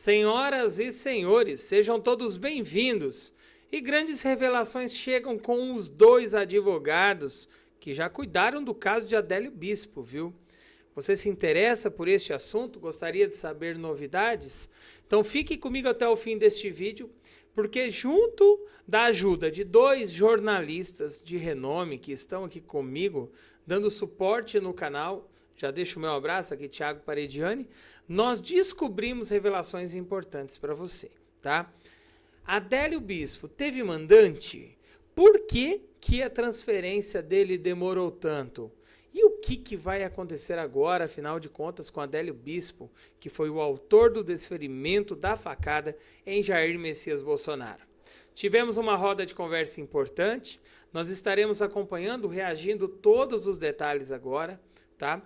Senhoras e senhores, sejam todos bem-vindos. E grandes revelações chegam com os dois advogados que já cuidaram do caso de Adélio Bispo, viu? Você se interessa por este assunto? Gostaria de saber novidades? Então fique comigo até o fim deste vídeo, porque junto da ajuda de dois jornalistas de renome que estão aqui comigo, dando suporte no canal, já deixo o meu abraço aqui, Thiago Parediani, nós descobrimos revelações importantes para você, tá? Adélio Bispo teve mandante? Por que a transferência dele demorou tanto? E o que vai acontecer agora, afinal de contas, com Adélio Bispo, que foi o autor do desferimento da facada em Jair Messias Bolsonaro? Tivemos uma roda de conversa importante, nós estaremos acompanhando, reagindo todos os detalhes agora, tá?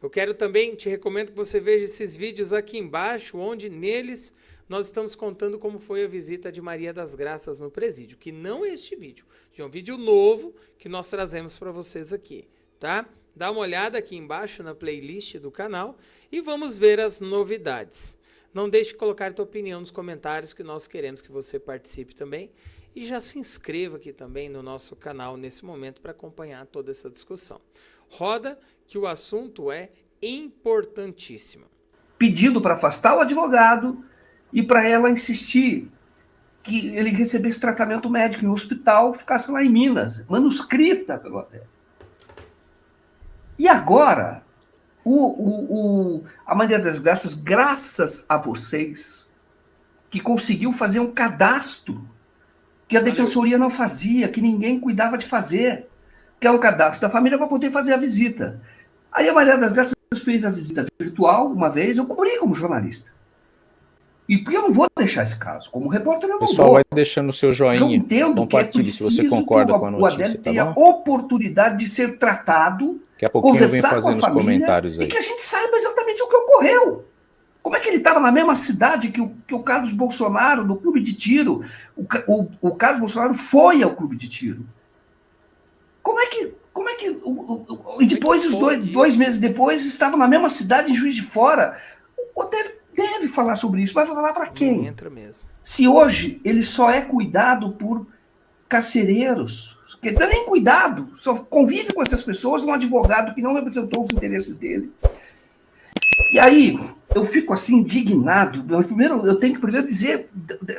Eu quero também, te recomendo que você veja esses vídeos aqui embaixo, onde neles nós estamos contando como foi a visita de Maria das Graças no presídio, que não é este vídeo, é um vídeo novo que nós trazemos para vocês aqui, tá? Dá uma olhada aqui embaixo na playlist do canal e vamos ver as novidades. Não deixe de colocar tua opinião nos comentários, que nós queremos que você participe também. E já se inscreva aqui também no nosso canal nesse momento para acompanhar toda essa discussão. Roda, que o assunto é importantíssimo. Pedido para afastar o advogado e para ela insistir que ele recebesse tratamento médico em um hospital, ficasse lá em Minas, manuscrita pelo Adélio. E agora, a Maria das Graças, graças a vocês, que conseguiu fazer um cadastro que a defensoria não fazia, que ninguém cuidava de fazer, que é um cadastro da família para poder fazer a visita. Aí a Maria das Graças fez a visita virtual uma vez, eu cobri como jornalista. E porque eu não vou deixar esse caso, como repórter eu não vou. Pessoal, vai deixando o seu joinha, eu entendo compartilhe se você concorda com a notícia, o Adélio tá tenha bom? oportunidade de ser tratado, Daqui a pouquinho eu venho conversar com fazendo a os família comentários aí. e que a gente saiba exatamente o que ocorreu. Como é que ele estava na mesma cidade que o Carlos Bolsonaro, no clube de tiro? O Carlos Bolsonaro foi ao clube de tiro. Como é que e depois, dois meses depois, estava na mesma cidade, em Juiz de Fora? O Adélio deve falar sobre isso, vai falar para quem? Entra mesmo. Se hoje ele só é cuidado por carcereiros, que não é nem cuidado, só convive com essas pessoas, um advogado que não representou os interesses dele. E aí, eu fico assim indignado. Eu tenho que primeiro dizer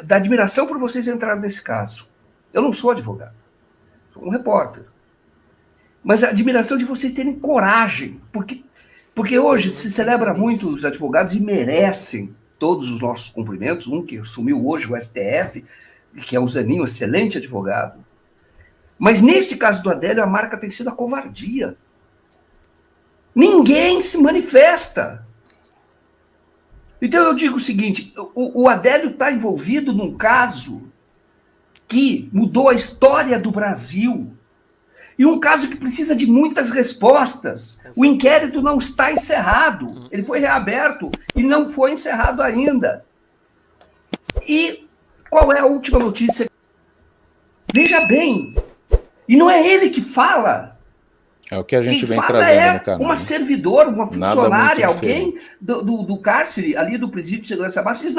da admiração por vocês entrarem nesse caso. Eu não sou advogado, sou um repórter. Mas a admiração de vocês terem coragem, porque hoje se celebra muito os advogados e merecem todos os nossos cumprimentos. Um que assumiu hoje o STF, que é o Zaninho, excelente advogado. Mas neste caso do Adélio, a marca tem sido a covardia. Ninguém se manifesta. Então eu digo o seguinte, o Adélio está envolvido num caso que mudou a história do Brasil. E um caso que precisa de muitas respostas. O inquérito não está encerrado. Ele foi reaberto e não foi encerrado ainda. E qual é a última notícia? Veja bem, e não é ele que fala. É o que a gente Quem vem fala trazendo no canal. Uma servidora, uma funcionária, muito alguém do cárcere, ali do presídio de segurança máxima, diz,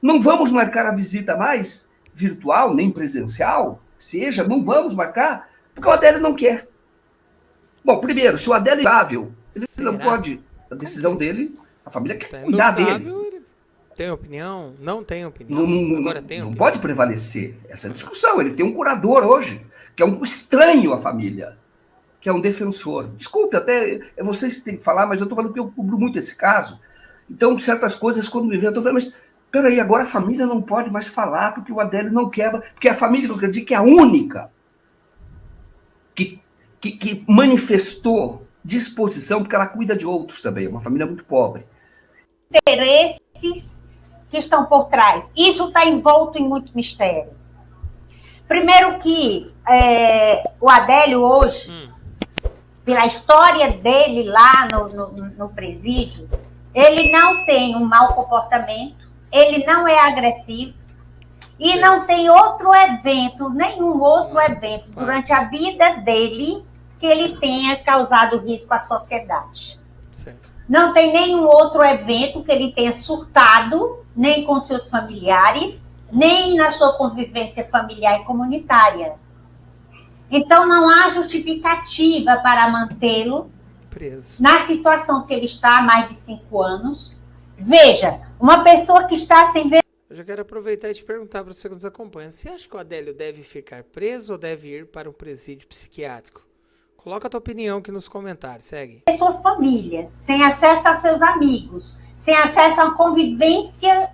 não vamos marcar a visita mais virtual, nem presencial, seja, não vamos marcar, porque o Adélio não quer. Bom, primeiro, se o Adélio é imutável, ele não pode, a decisão dele, a família quer cuidar dele. Ele tem opinião? Não tem opinião? Agora tem opinião. Não pode prevalecer essa discussão. Ele tem um curador hoje, que é um estranho à família, que é um defensor. Desculpe, até é vocês que têm que falar, mas eu estou falando que eu cubro muito esse caso. Então, certas coisas, quando me vê, eu estou falando, mas peraí, agora a família não pode mais falar, porque o Adélio não quebra, porque a família não quer dizer que é a única que manifestou disposição, porque ela cuida de outros também, é uma família muito pobre. Interesses que estão por trás. Isso está envolto em muito mistério. Primeiro que o Adélio hoje, pela história dele lá no presídio, ele não tem um mau comportamento, ele não é agressivo, e não tem nenhum outro evento durante a vida dele que ele tenha causado risco à sociedade. Certo. não tem nenhum outro evento que ele tenha surtado, nem com seus familiares, nem na sua convivência familiar e comunitária. Então, não há justificativa para mantê-lo preso na situação que ele está há mais de 5 anos. Veja, uma pessoa que está sem ver. Eu já quero aproveitar e te perguntar para você que nos acompanha. Você acha que o Adélio deve ficar preso ou deve ir para um presídio psiquiátrico? Coloca a tua opinião aqui nos comentários. Segue. Sua família, sem acesso aos seus amigos, sem acesso à convivência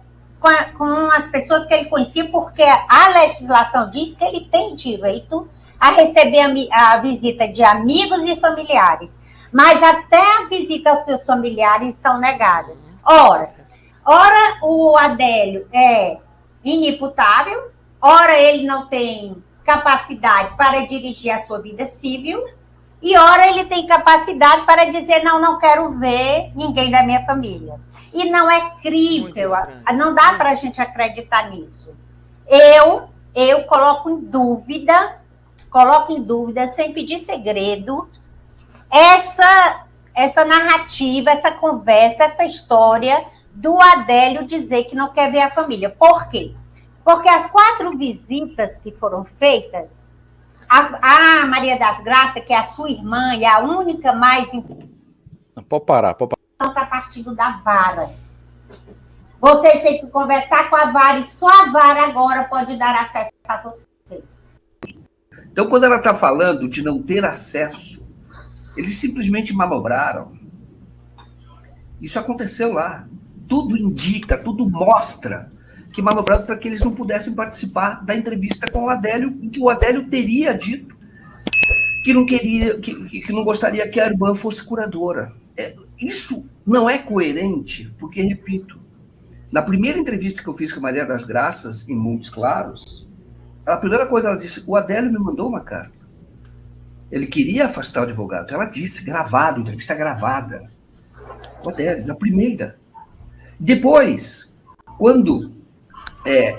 com as pessoas que ele conhecia, porque a legislação diz que ele tem direito a receber a visita de amigos e familiares. Mas até a visita aos seus familiares são negadas. Ora o Adélio é inimputável, ora ele não tem capacidade para dirigir a sua vida civil, e ora ele tem capacidade para dizer, não quero ver ninguém da minha família. E não é crível, não dá para a gente acreditar nisso. Eu coloco em dúvida, sem pedir segredo, essa narrativa, essa conversa, essa história do Adélio dizer que não quer ver a família. Por quê? Porque as 4 visitas que foram feitas, a Maria das Graças, que é a sua irmã e a única mais importante, Pode parar. está partindo da vara. Vocês têm que conversar com a vara e só a vara agora pode dar acesso a vocês. Então, quando ela está falando de não ter acesso, eles simplesmente manobraram. Isso aconteceu lá. Tudo indica, tudo mostra que manobraram para que eles não pudessem participar da entrevista com o Adélio, em que o Adélio teria dito que não queria, que não gostaria que a irmã fosse curadora. Isso não é coerente, porque, repito, na primeira entrevista que eu fiz com a Maria das Graças, em Montes Claros, a primeira coisa ela disse, o Adélio me mandou uma carta. Ele queria afastar o advogado. Ela disse, gravado, entrevista gravada. O Adélio, na primeira. Depois, quando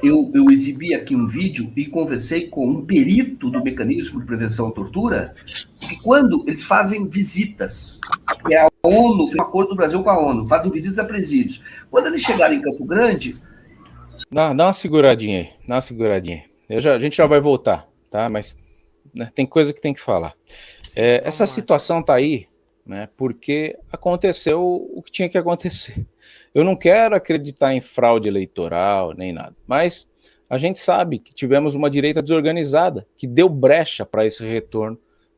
eu exibi aqui um vídeo e conversei com um perito do mecanismo de prevenção à tortura, que quando eles fazem visitas, que é a ONU, tem um acordo do Brasil com a ONU, fazem visitas a presídios. Quando eles chegarem em Campo Grande... Dá uma seguradinha aí, a gente já vai voltar, tá? Mas né, tem coisa que tem que falar. Essa situação tá aí, né, porque aconteceu o que tinha que acontecer. Eu não quero acreditar em fraude eleitoral, nem nada, mas a gente sabe que tivemos uma direita desorganizada, que deu brecha para esse retorno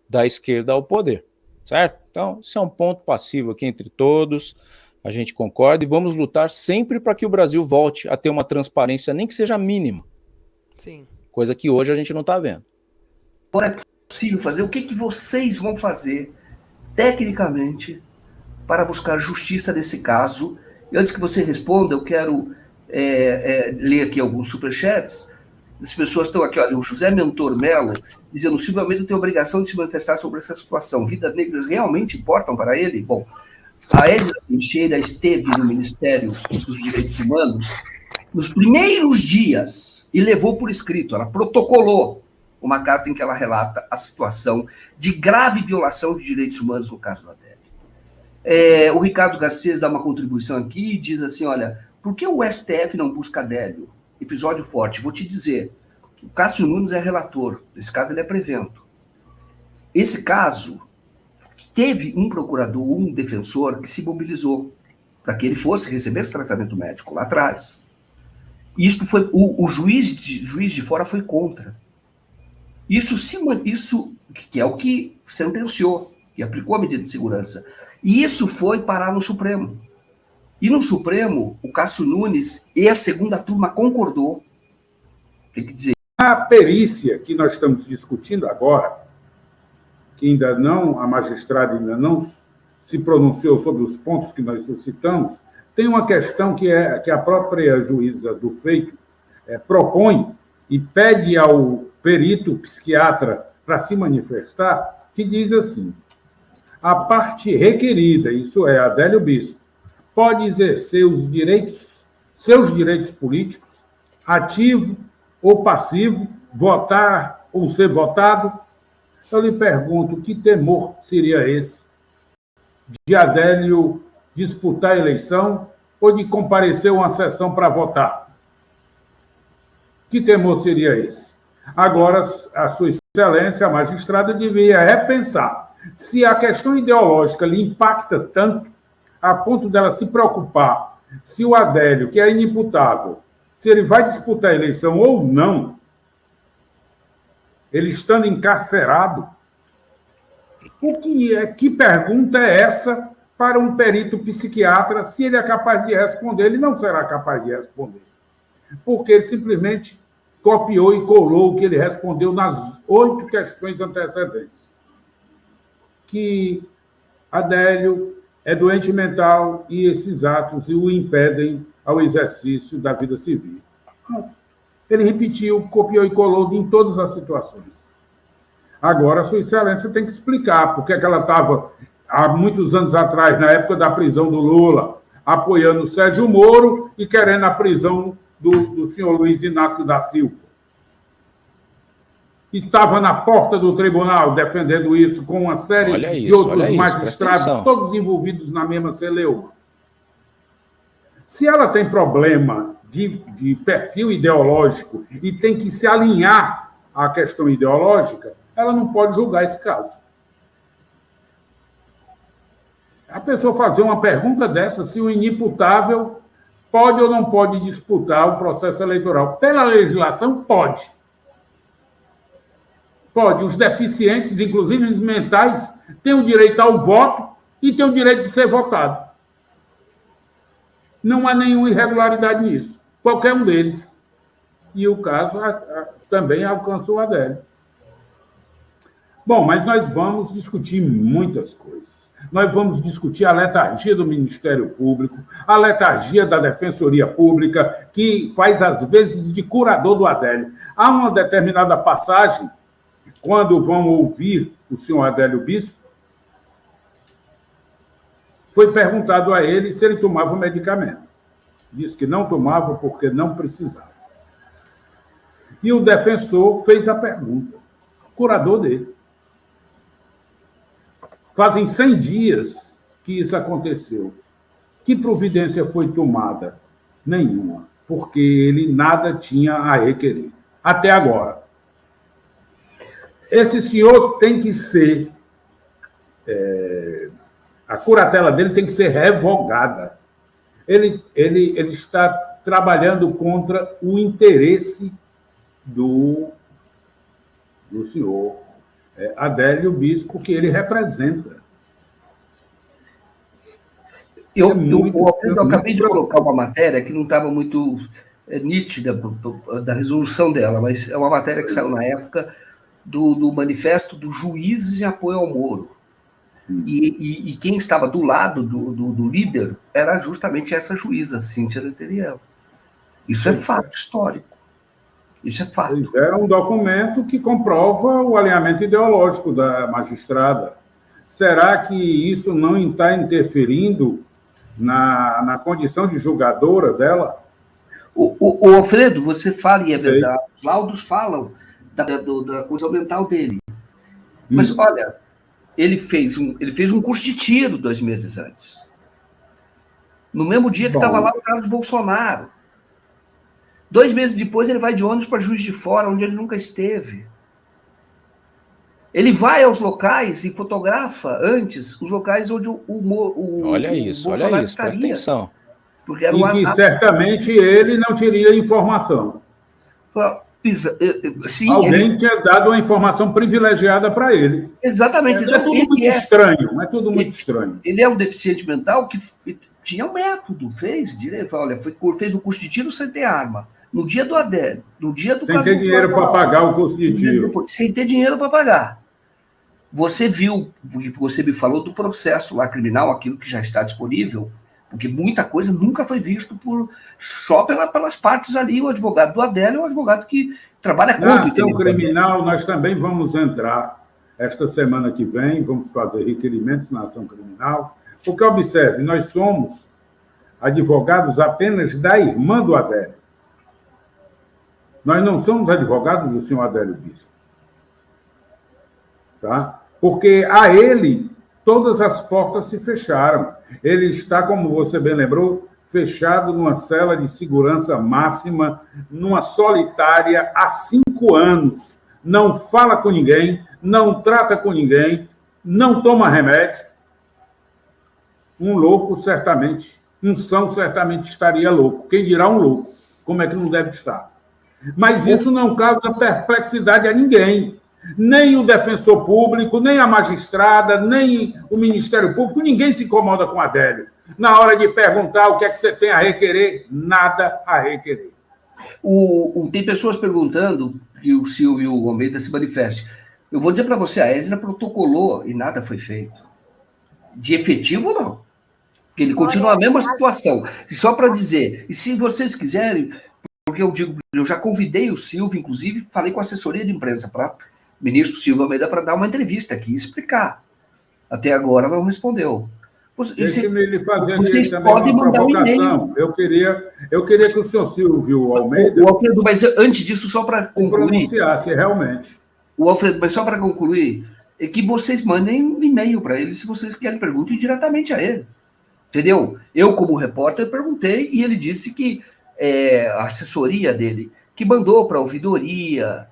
da esquerda ao poder, certo? Então, isso é um ponto passivo aqui entre todos, a gente concorda, e vamos lutar sempre para que o Brasil volte a ter uma transparência, nem que seja mínima. Sim. Coisa que hoje a gente não está vendo. Agora é possível fazer, o que vocês vão fazer, tecnicamente, para buscar justiça nesse caso? E antes que você responda, eu quero ler aqui alguns superchats. As pessoas estão aqui, olha, o José Mentor Melo, dizendo, Silvio Almeida tem a obrigação de se manifestar sobre essa situação. Vidas negras realmente importam para ele? Bom, a Edna Teixeira esteve no Ministério dos Direitos Humanos nos primeiros dias e levou por escrito, ela protocolou uma carta em que ela relata a situação de grave violação de direitos humanos no caso do Adélio. O Ricardo Garcês dá uma contribuição aqui e diz assim, olha, por que o STF não busca Adélio? Episódio forte. Vou te dizer, o Cássio Nunes é relator, nesse caso ele é prevento. Esse caso teve um procurador, um defensor que se mobilizou para que ele fosse receber esse tratamento médico lá atrás. Isso foi o juiz de fora foi contra. Isso que é o que sentenciou, que aplicou a medida de segurança. E isso foi parar no Supremo. E no Supremo, o Cássio Nunes e a segunda turma concordou. Tem que dizer. A perícia que nós estamos discutindo agora, que ainda não, a magistrada ainda não se pronunciou sobre os pontos que nós suscitamos, tem uma questão que a própria juíza do feito propõe e pede ao perito psiquiatra para se manifestar, que diz assim, a parte requerida, isso é, Adélio Bispo, pode exercer seus direitos políticos, ativo ou passivo, votar ou ser votado. Eu lhe pergunto, que temor seria esse de Adélio disputar a eleição ou de comparecer a uma sessão para votar? Que temor seria esse? Agora, a Sua Excelência, a magistrada, deveria repensar se a questão ideológica lhe impacta tanto a ponto dela se preocupar se o Adélio, que é inimputável, se ele vai disputar a eleição ou não, ele estando encarcerado. Que pergunta é essa para um perito psiquiatra? Se ele é capaz de responder, ele não será capaz de responder, porque ele simplesmente copiou e colou o que ele respondeu nas 8 questões antecedentes. Que Adélio é doente mental e esses atos o impedem ao exercício da vida civil. Ele repetiu, copiou e colou em todas as situações. Agora, a Sua Excelência tem que explicar por que ela estava, há muitos anos atrás, na época da prisão do Lula, apoiando o Sérgio Moro e querendo a prisão do senhor Luiz Inácio da Silva. E estava na porta do tribunal defendendo isso com uma série de outros magistrados, todos envolvidos na mesma celeuma. Se ela tem problema de perfil ideológico e tem que se alinhar à questão ideológica, ela não pode julgar esse caso. A pessoa fazer uma pergunta dessa, se o inimputável pode ou não pode disputar o processo eleitoral. Pela legislação, pode. Pode. Os deficientes, inclusive os mentais, têm o direito ao voto e têm o direito de ser votado. Não há nenhuma irregularidade nisso. Qualquer um deles. E o caso também alcançou o Adélio. Bom, mas nós vamos discutir muitas coisas. Nós vamos discutir a letargia do Ministério Público, a letargia da Defensoria Pública, que faz, às vezes, de curador do Adélio. Há uma determinada passagem, quando vão ouvir o senhor Adélio Bispo, foi perguntado a ele se ele tomava medicamento. Disse que não tomava porque não precisava. E o defensor fez a pergunta, o curador dele. Fazem 100 dias que isso aconteceu. Que providência foi tomada? Nenhuma, porque ele nada tinha a requerer. Até agora. Esse senhor tem que ser... a curatela dele tem que ser revogada. Ele está trabalhando contra o interesse do senhor Adélio Bispo, que ele representa. Eu acabei de colocar uma matéria que não estava muito nítida da resolução dela, mas é uma matéria que saiu na época do manifesto dos juízes em apoio ao Moro. E quem estava do lado do líder era justamente essa juíza, Cíntia Leteriel. Isso é fato histórico. Isso é fato. É um documento que comprova o alinhamento ideológico da magistrada. Será que isso não está interferindo na condição de julgadora dela? O Alfredo, você fala, e é verdade, os laudos falam da condição mental dele. Mas, olha, ele fez um curso de tiro 2 meses antes. No mesmo dia que estava lá o Carlos Bolsonaro. 2 meses depois, ele vai de ônibus para Juiz de Fora, onde ele nunca esteve. Ele vai aos locais e fotografa antes os locais onde o Bolsonaro estaria. Presta atenção. Porque era que certamente ele não teria informação. Sim, alguém tinha dado uma informação privilegiada para ele. Exatamente. É tudo muito estranho. É tudo muito estranho. Ele é um deficiente mental que tinha um método, fez o curso de tiro sem ter arma. No dia do Adélio, no dia do sem ter dinheiro para pagar o curso de tiro. Sem ter dinheiro para pagar. Você viu, você me falou do processo lá criminal, aquilo que já está disponível, porque muita coisa nunca foi visto só pelas partes ali. O advogado do Adélio é um advogado que trabalha contra a ação criminal. Nós também vamos entrar esta semana que vem, vamos fazer requerimentos na ação criminal, porque, observe, nós somos advogados apenas da irmã do Adélio. Nós não somos advogados do senhor Adélio Bispo. Tá? Porque a ele todas as portas se fecharam. Ele está, como você bem lembrou, fechado numa cela de segurança máxima, numa solitária há 5 anos. Não fala com ninguém, não trata com ninguém, não toma remédio. Um louco, certamente, um são certamente estaria louco. Quem dirá um louco? Como é que não deve estar? Mas isso não causa perplexidade a ninguém. Nem o defensor público, nem a magistrada, nem o Ministério Público, ninguém se incomoda com Adélio. Na hora de perguntar o que é que você tem a requerer, nada a requerer. Tem pessoas perguntando que o Silvio Almeida se manifeste. Eu vou dizer para você, a Edna protocolou e nada foi feito. De efetivo, não. Porque ele continua a mesma situação. E só para dizer, e se vocês quiserem, porque eu já convidei o Silvio, inclusive, falei com a assessoria de imprensa para o ministro Silvio Almeida para dar uma entrevista aqui e explicar. Até agora não respondeu. Deixe-me lhe fazer vocês também podem uma mandar provocação. Um eu queria que o senhor Silvio Almeida... O Alfredo, mas antes disso, só para concluir... pronunciasse realmente. O Alfredo, mas só para concluir, é que vocês mandem um e-mail para ele, se vocês querem, perguntem diretamente a ele. Entendeu? Eu, como repórter, perguntei e ele disse que a assessoria dele, que mandou para a ouvidoria,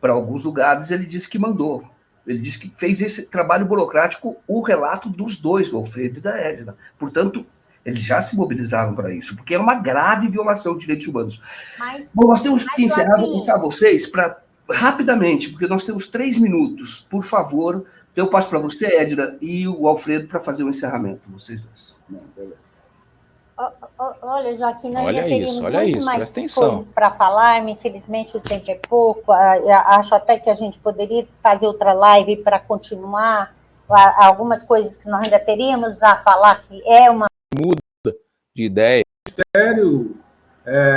para alguns lugares, ele disse que mandou. Ele disse que fez esse trabalho burocrático, o relato dos dois, do Alfredo e da Edna. Portanto, eles já se mobilizaram para isso, porque é uma grave violação de direitos humanos. Bom, nós temos que encerrar, vou passar a vocês para, rapidamente, porque nós temos 3 minutos. Por favor, eu passo para você, Edna, e o Alfredo para fazer o encerramento. Vocês dois. Olha, Joaquim, nós Olha já teríamos isso, olha muito isso, mais presta atenção. coisas para falar, mas infelizmente o tempo é pouco. Acho até que a gente poderia fazer outra live para continuar algumas coisas que nós ainda teríamos a falar, que é uma... Muda de ideia. O Ministério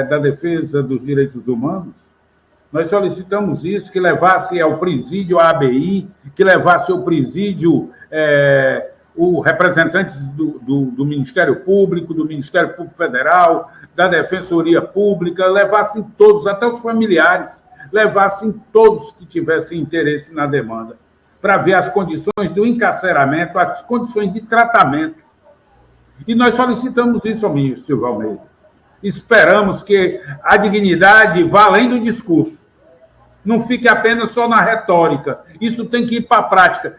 da Defesa dos Direitos Humanos, nós solicitamos isso, que levasse ao presídio a ABI, que levasse ao presídio os representantes do Ministério Público, do Ministério Público Federal, da Defensoria Pública, levassem todos, até os familiares, levassem todos que tivessem interesse na demanda, para ver as condições do encarceramento, as condições de tratamento. E nós solicitamos isso ao ministro Silvio Almeida. Esperamos que a dignidade vá além do discurso. Não fique apenas só na retórica. Isso tem que ir para a prática.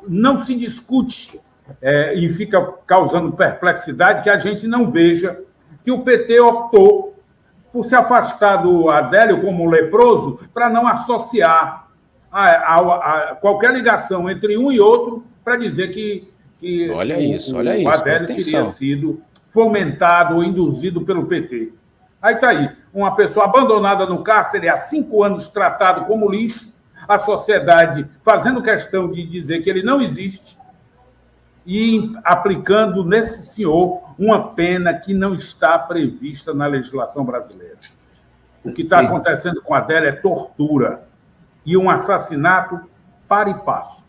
Não se discute e fica causando perplexidade que a gente não veja que o PT optou por se afastar do Adélio como leproso para não associar a qualquer ligação entre um e outro para dizer que olha isso, o Adélio teria sido fomentado ou induzido pelo PT. Aí está aí, uma pessoa abandonada no cárcere há 5 anos tratado como lixo, a sociedade fazendo questão de dizer que ele não existe e aplicando nesse senhor uma pena que não está prevista na legislação brasileira. O que está acontecendo com Adélio é tortura e um assassinato para e passo.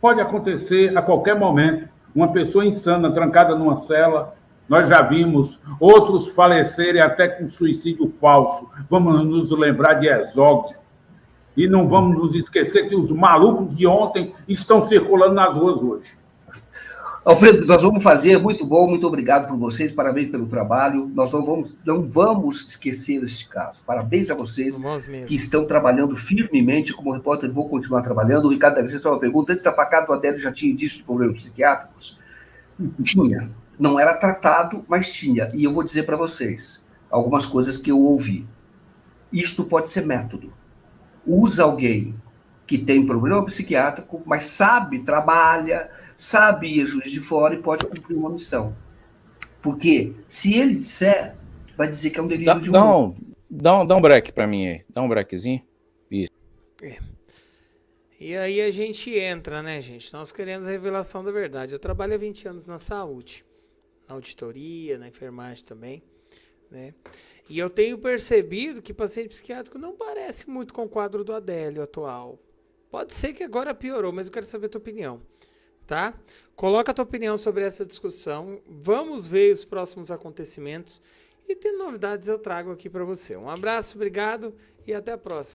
Pode acontecer a qualquer momento, uma pessoa insana, trancada numa cela. Nós já vimos outros falecerem até com suicídio falso. Vamos nos lembrar de Herzog. E não vamos nos esquecer que os malucos de ontem estão circulando nas ruas hoje. Alfredo, nós vamos fazer, muito bom, muito obrigado por vocês, parabéns pelo trabalho. Nós não vamos esquecer este caso. Parabéns a vocês que estão trabalhando firmemente como repórter, vou continuar trabalhando. O Ricardo, você tem uma pergunta, antes da facada, o Adélio já tinha indício de problemas psiquiátricos? Tinha. Não era tratado, mas tinha. E eu vou dizer para vocês algumas coisas que eu ouvi. Isto pode ser método. Usa alguém que tem problema psiquiátrico, mas sabe, trabalha, sabe ir a Juiz de Fora e pode cumprir uma missão. Porque se ele disser, vai dizer que é um delírio de humor. Dá um break para mim aí. Dá um breakzinho. Isso. E aí a gente entra, né, gente? Nós queremos a revelação da verdade. Eu trabalho há 20 anos na saúde, na auditoria, na enfermagem também, né? E eu tenho percebido que paciente psiquiátrico não parece muito com o quadro do Adélio atual. Pode ser que agora piorou, mas eu quero saber a tua opinião, tá? Coloca a tua opinião sobre essa discussão. Vamos ver os próximos acontecimentos. E tendo novidades eu trago aqui para você. Um abraço, obrigado e até a próxima.